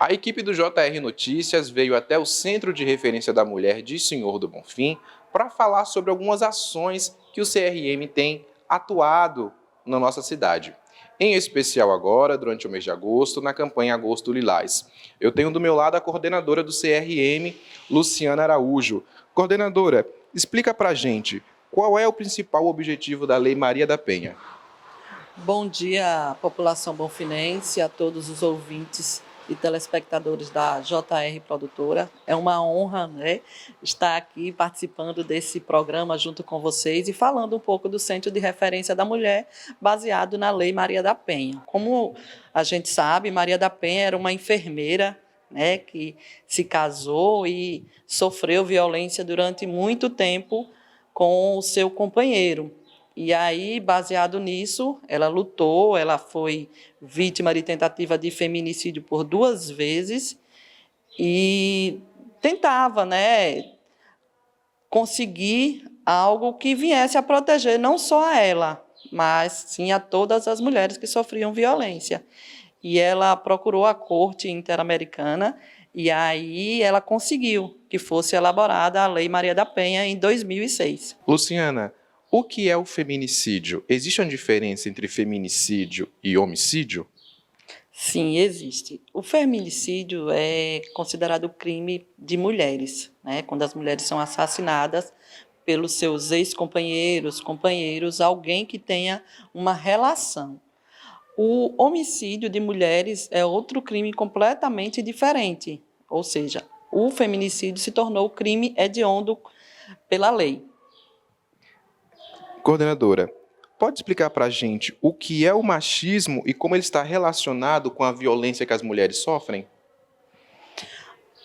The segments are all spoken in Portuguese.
A equipe do JR Notícias veio até o Centro de Referência da Mulher de Senhor do Bonfim para falar sobre algumas ações que o CRM tem atuado na nossa cidade. Em especial agora, durante o mês de agosto, na campanha Agosto Lilás. Eu tenho do meu lado a coordenadora do CRM, Luciana Araújo. Coordenadora, explica para a gente qual é o principal objetivo da Lei Maria da Penha. Bom dia, população bonfinense, a todos os ouvintes e telespectadores da JR Produtora. É uma honra, estar aqui participando desse programa junto com vocês e falando um pouco do Centro de Referência da Mulher, baseado na Lei Maria da Penha. Como a gente sabe, Maria da Penha era uma enfermeira, que se casou e sofreu violência durante muito tempo com o seu companheiro. E aí, baseado nisso, ela lutou, ela foi vítima de tentativa de feminicídio por 2 vezes e tentava, conseguir algo que viesse a proteger não só a ela, mas sim a todas as mulheres que sofriam violência. E ela procurou a Corte Interamericana e aí ela conseguiu que fosse elaborada a Lei Maria da Penha em 2006. Luciana, o que é o feminicídio? Existe uma diferença entre feminicídio e homicídio? Sim, existe. O feminicídio é considerado crime de mulheres, quando as mulheres são assassinadas pelos seus ex-companheiros, companheiros, alguém que tenha uma relação. O homicídio de mulheres é outro crime completamente diferente, ou seja, o feminicídio se tornou crime hediondo pela lei. Coordenadora, pode explicar para a gente o que é o machismo e como ele está relacionado com a violência que as mulheres sofrem?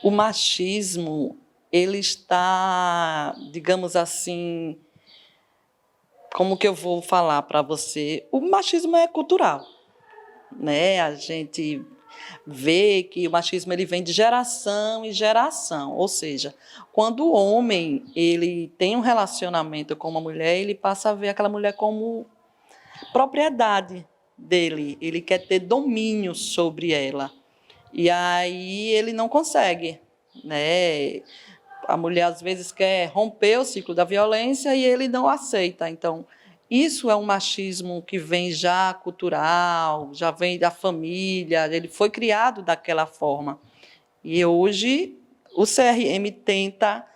O machismo, ele está, digamos assim, como que eu vou falar para você? O machismo é cultural, A gente vê que o machismo ele vem de geração em geração, ou seja, quando o homem ele tem um relacionamento com uma mulher, ele passa a ver aquela mulher como propriedade dele, ele quer ter domínio sobre ela, e aí ele não consegue, A mulher às vezes quer romper o ciclo da violência e ele não aceita, então isso é um machismo que vem já cultural, já vem da família, ele foi criado daquela forma. E hoje o CRM tenta,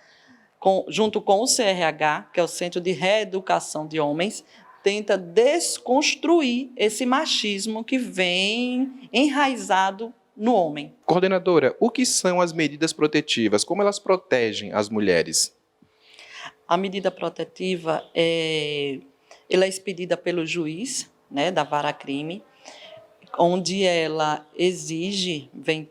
junto com o CRH, que é o Centro de Reeducação de Homens, tenta desconstruir esse machismo que vem enraizado no homem. Coordenadora, o que são as medidas protetivas? Como elas protegem as mulheres? A medida protetiva ela é expedida pelo juiz, da vara crime, onde ela exige, vem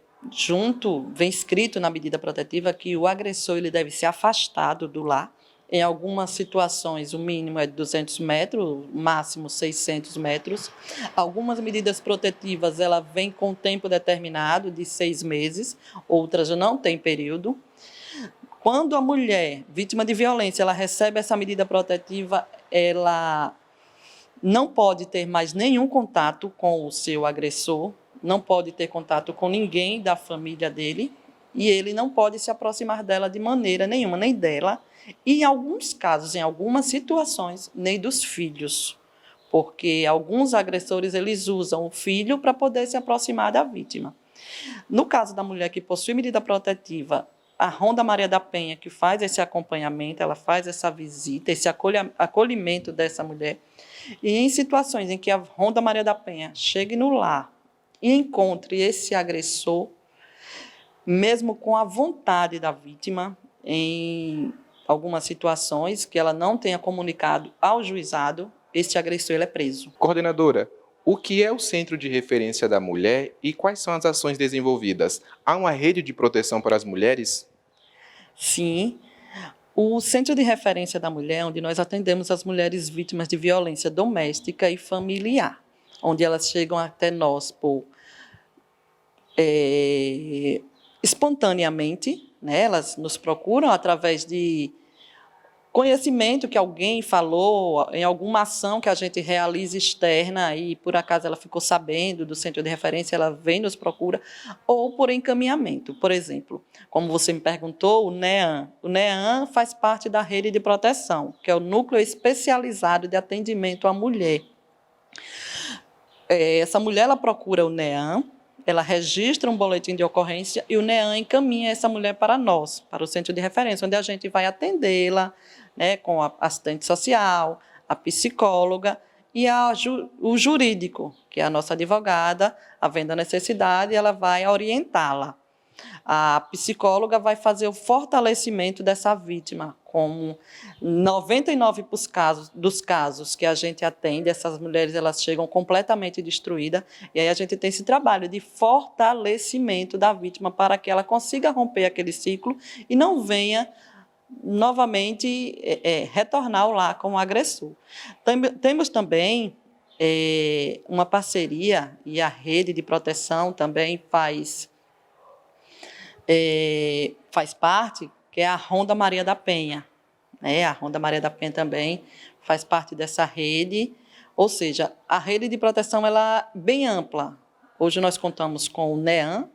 escrito na medida protetiva que o agressor ele deve ser afastado do lar. Em algumas situações, o mínimo é 200 metros, o máximo 600 metros. Algumas medidas protetivas ela vem com tempo determinado, de 6 meses, outras não têm período. Quando a mulher, vítima de violência, ela recebe essa medida protetiva, ela não pode ter mais nenhum contato com o seu agressor, não pode ter contato com ninguém da família dele, e ele não pode se aproximar dela de maneira nenhuma, nem dela, e em alguns casos, em algumas situações, nem dos filhos, porque alguns agressores eles usam o filho para poder se aproximar da vítima. No caso da mulher que possui medida protetiva, a Ronda Maria da Penha, que faz esse acompanhamento, ela faz essa visita, esse acolhimento dessa mulher. E em situações em que a Ronda Maria da Penha chegue no lar e encontre esse agressor, mesmo com a vontade da vítima, em algumas situações que ela não tenha comunicado ao juizado, esse agressor ele é preso. Coordenadora, o que é o Centro de Referência da Mulher e quais são as ações desenvolvidas? Há uma rede de proteção para as mulheres? Sim. O Centro de Referência da Mulher, onde nós atendemos as mulheres vítimas de violência doméstica e familiar, onde elas chegam até nós por espontaneamente, elas nos procuram através de conhecimento que alguém falou, em alguma ação que a gente realiza externa e por acaso ela ficou sabendo do centro de referência, ela vem nos procura, ou por encaminhamento. Por exemplo, como você me perguntou, o NEAN. O NEAN faz parte da rede de proteção, que é o Núcleo Especializado de Atendimento à Mulher. Essa mulher ela procura o NEAN, ela registra um boletim de ocorrência e o NEAN encaminha essa mulher para nós, para o centro de referência, onde a gente vai atendê-la, né, com a assistente social, a psicóloga e o jurídico, que é a nossa advogada, havendo a necessidade, ela vai orientá-la. A psicóloga vai fazer o fortalecimento dessa vítima, como 99% dos casos que a gente atende, essas mulheres elas chegam completamente destruídas, e aí a gente tem esse trabalho de fortalecimento da vítima para que ela consiga romper aquele ciclo e não venha novamente retornar ao lar com o agressor. Temos também uma parceria, e a rede de proteção também faz parte, que é a Ronda Maria da Penha. A Ronda Maria da Penha também faz parte dessa rede, ou seja, a rede de proteção ela é bem ampla. Hoje nós contamos com o NEAN,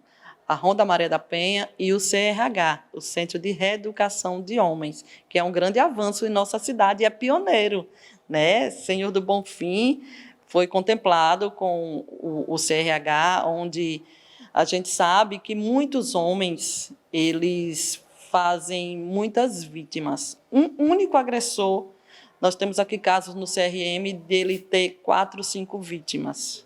a Ronda Maria da Penha e o CRH, o Centro de Reeducação de Homens, que é um grande avanço em nossa cidade e é pioneiro, né? Senhor do Bonfim foi contemplado com o CRH, onde a gente sabe que muitos homens, eles fazem muitas vítimas. Um único agressor, nós temos aqui casos no CRM dele ter 4, 5 vítimas.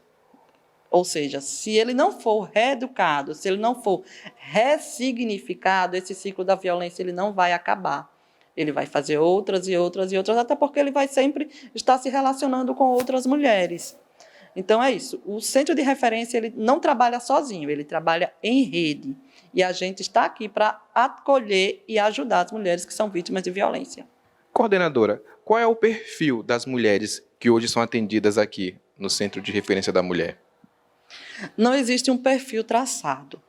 Ou seja, se ele não for reeducado, se ele não for ressignificado, esse ciclo da violência ele não vai acabar. Ele vai fazer outras e outras e outras, até porque ele vai sempre estar se relacionando com outras mulheres. Então, é isso. O centro de referência ele não trabalha sozinho, ele trabalha em rede. E a gente está aqui para acolher e ajudar as mulheres que são vítimas de violência. Coordenadora, qual é o perfil das mulheres que hoje são atendidas aqui no Centro de Referência da Mulher? Não existe um perfil traçado,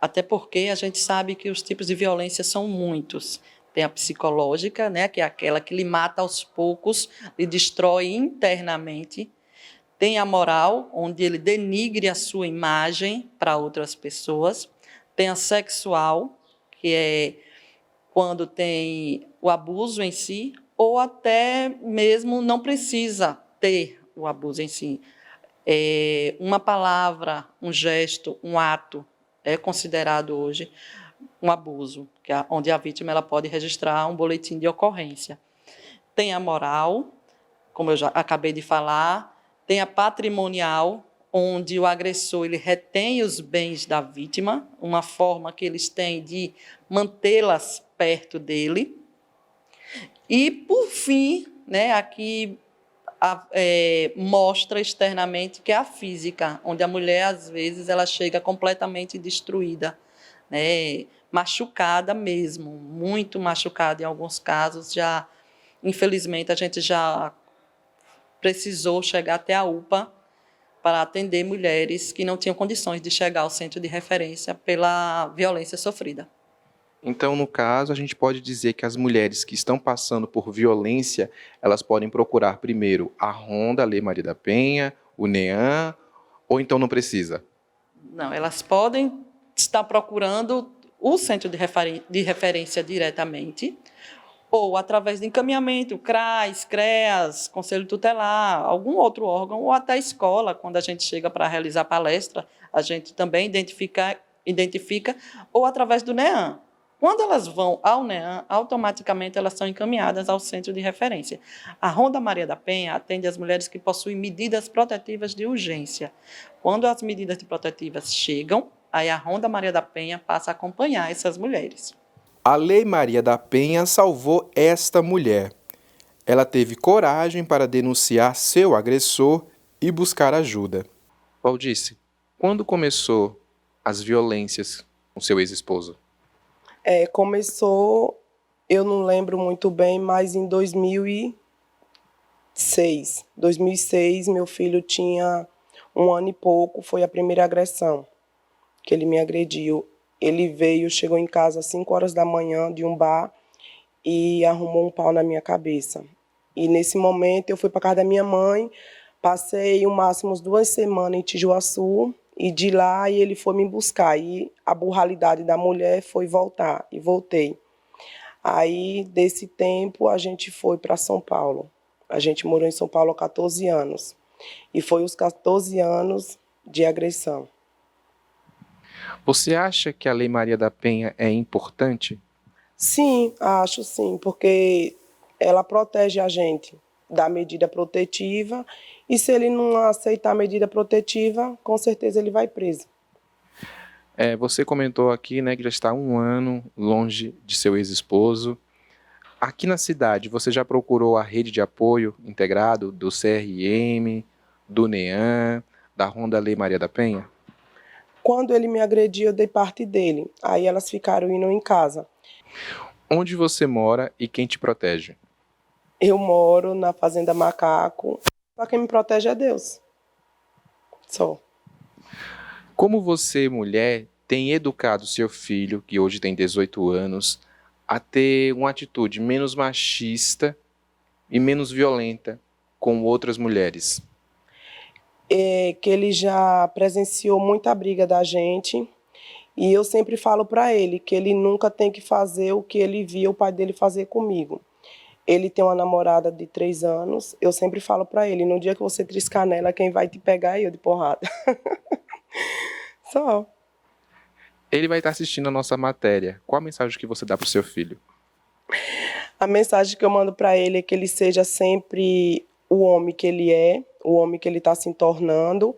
até porque a gente sabe que os tipos de violência são muitos. Tem a psicológica, né, que é aquela que lhe mata aos poucos, lhe destrói internamente. Tem a moral, onde ele denigre a sua imagem para outras pessoas. Tem a sexual, que é quando tem o abuso em si, ou até mesmo não precisa ter o abuso em si. Uma palavra, um gesto, um ato é considerado hoje um abuso, onde a vítima ela pode registrar um boletim de ocorrência. Tem a moral, como eu já acabei de falar, tem a patrimonial, onde o agressor ele retém os bens da vítima, uma forma que eles têm de mantê-las perto dele. E, por fim, né, aqui mostra externamente que é a física, onde a mulher, às vezes, ela chega completamente destruída, né, machucada mesmo, muito machucada em alguns casos. Já, infelizmente, a gente já precisou chegar até a UPA para atender mulheres que não tinham condições de chegar ao centro de referência pela violência sofrida. Então, no caso, a gente pode dizer que as mulheres que estão passando por violência, elas podem procurar primeiro a Ronda Lei Maria da Penha, o NEAN, ou então não precisa? Não, elas podem estar procurando o centro de referência diretamente, ou através de encaminhamento, CRAS, CREAS, Conselho Tutelar, algum outro órgão, ou até a escola, quando a gente chega para realizar palestra, a gente também identifica, ou através do NEAN. Quando elas vão ao NEAN, automaticamente elas são encaminhadas ao centro de referência. A Ronda Maria da Penha atende as mulheres que possuem medidas protetivas de urgência. Quando as medidas protetivas chegam, aí a Ronda Maria da Penha passa a acompanhar essas mulheres. A Lei Maria da Penha salvou esta mulher. Ela teve coragem para denunciar seu agressor e buscar ajuda. Valdice, quando começou as violências com seu ex-esposo? Começou, eu não lembro muito bem, mas em 2006. 2006, meu filho tinha 1 ano e pouco, foi a primeira agressão que ele me agrediu. Ele chegou em casa às 5 horas da manhã de um bar e arrumou um pau na minha cabeça. E nesse momento eu fui para casa da minha mãe, passei o máximo 2 semanas em Tijuaçu, e de lá ele foi me buscar. E a burralidade da mulher foi voltar, e voltei. Aí, desse tempo, a gente foi para São Paulo. A gente morou em São Paulo há 14 anos. E foi os 14 anos de agressão. Você acha que a Lei Maria da Penha é importante? Sim, acho sim, porque ela protege a gente da medida protetiva, e se ele não aceitar a medida protetiva, com certeza ele vai preso. Você comentou aqui, né, que já está há 1 ano longe de seu ex-esposo. Aqui na cidade, você já procurou a rede de apoio integrado do CRM, do NEAM, da Ronda Lei Maria da Penha? Quando ele me agrediu, eu dei parte dele. Aí elas ficaram indo em casa. Onde você mora e quem te protege? Eu moro na Fazenda Macaco, só quem me protege é Deus. Só. Como você, mulher, tem educado seu filho, que hoje tem 18 anos, a ter uma atitude menos machista e menos violenta com outras mulheres? Que ele já presenciou muita briga da gente, e eu sempre falo para ele que ele nunca tem que fazer o que ele via o pai dele fazer comigo. Ele tem uma namorada de 3 anos, eu sempre falo para ele, no dia que você triscar nela, quem vai te pegar é eu de porrada. Só. Ele vai estar assistindo a nossa matéria. Qual a mensagem que você dá para o seu filho? A mensagem que eu mando para ele é que ele seja sempre o homem que ele é, o homem que ele está se tornando.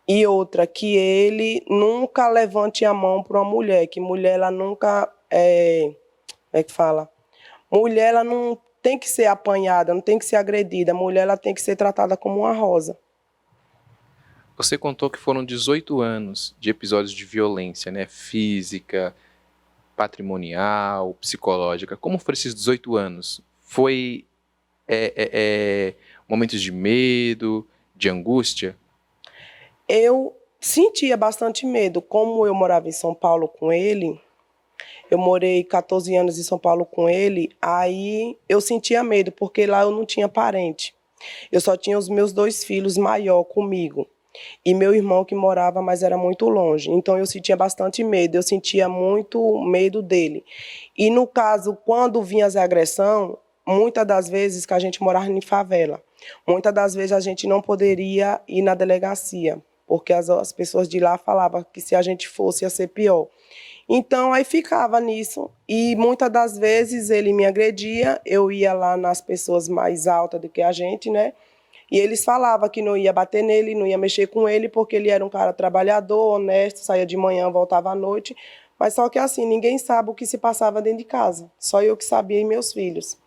E outra, que ele nunca levante a mão para uma mulher, que mulher ela nunca como é que fala? Mulher ela não tem que ser apanhada, não tem que ser agredida, mulher ela tem que ser tratada como uma rosa. Você contou que foram 18 anos de episódios de violência, né? Física, patrimonial, psicológica. Como foram esses 18 anos? Foi momentos de medo, de angústia? Eu sentia bastante medo. Como eu morava em São Paulo com ele, eu morei 14 anos em São Paulo com ele, aí eu sentia medo, porque lá eu não tinha parente. Eu só tinha os meus 2 filhos maior comigo. E meu irmão que morava, mas era muito longe. Então eu sentia bastante medo, eu sentia muito medo dele. E no caso, quando vinha as agressões, muitas das vezes que a gente morava em favela, muitas das vezes a gente não poderia ir na delegacia, porque as pessoas de lá falavam que se a gente fosse ia ser pior. Então, aí ficava nisso, e muitas das vezes ele me agredia, eu ia lá nas pessoas mais altas do que a gente, né? E eles falavam que não ia bater nele, não ia mexer com ele, porque ele era um cara trabalhador, honesto, saía de manhã, voltava à noite. Mas só que assim, ninguém sabe o que se passava dentro de casa, só eu que sabia e meus filhos.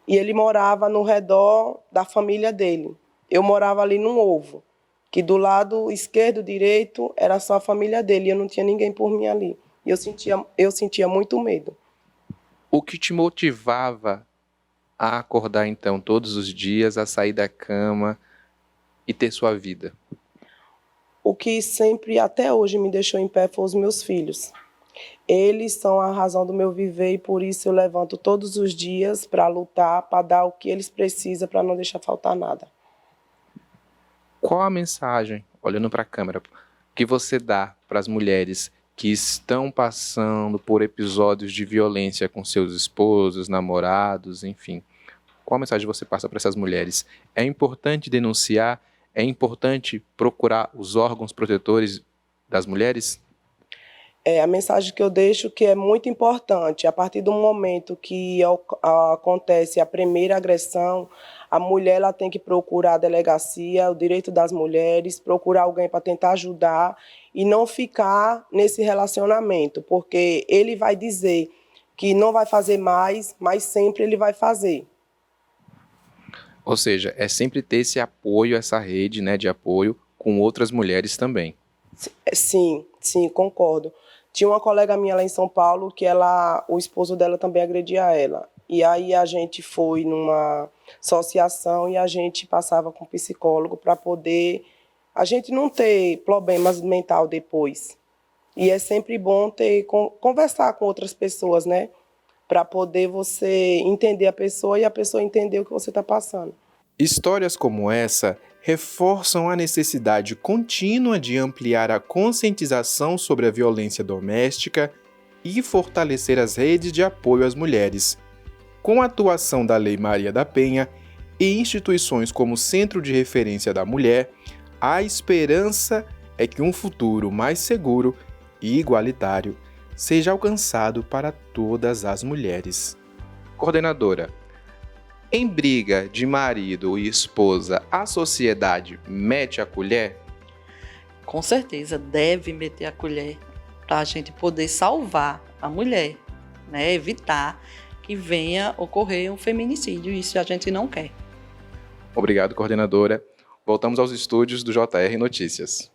E ele morava no redor da família dele. Eu morava ali num ovo, que do lado esquerdo, direito, era só a família dele, e eu não tinha ninguém por mim ali. E eu sentia muito medo. O que te motivava a acordar, então, todos os dias, a sair da cama e ter sua vida? O que sempre, até hoje, me deixou em pé foram os meus filhos. Eles são a razão do meu viver, e por isso eu levanto todos os dias para lutar, para dar o que eles precisam, para não deixar faltar nada. Qual a mensagem, olhando para a câmera, que você dá para as mulheres que estão passando por episódios de violência com seus esposos, namorados, enfim? Qual a mensagem você passa para essas mulheres? É importante denunciar? É importante procurar os órgãos protetores das mulheres? A mensagem que eu deixo que é muito importante, a partir do momento que acontece a primeira agressão, a mulher ela tem que procurar a delegacia, o direito das mulheres, procurar alguém para tentar ajudar e não ficar nesse relacionamento, porque ele vai dizer que não vai fazer mais, mas sempre ele vai fazer. Ou seja, é sempre ter esse apoio, essa rede, né, de apoio com outras mulheres também. Sim, concordo. Tinha uma colega minha lá em São Paulo que o esposo dela também agredia ela. E aí a gente foi numa associação e a gente passava com psicólogo para poder a gente não ter problemas mental depois. E é sempre bom conversar com outras pessoas, né? para poder você entender a pessoa e a pessoa entender o que você está passando. Histórias como essa reforçam a necessidade contínua de ampliar a conscientização sobre a violência doméstica e fortalecer as redes de apoio às mulheres. Com a atuação da Lei Maria da Penha e instituições como o Centro de Referência da Mulher, a esperança é que um futuro mais seguro e igualitário seja alcançado para todas as mulheres. Coordenadora, em briga de marido e esposa, a sociedade mete a colher? Com certeza, deve meter a colher para a gente poder salvar a mulher, né? Evitar que venha ocorrer um feminicídio. Isso a gente não quer. Obrigado, coordenadora. Voltamos aos estúdios do JR Notícias.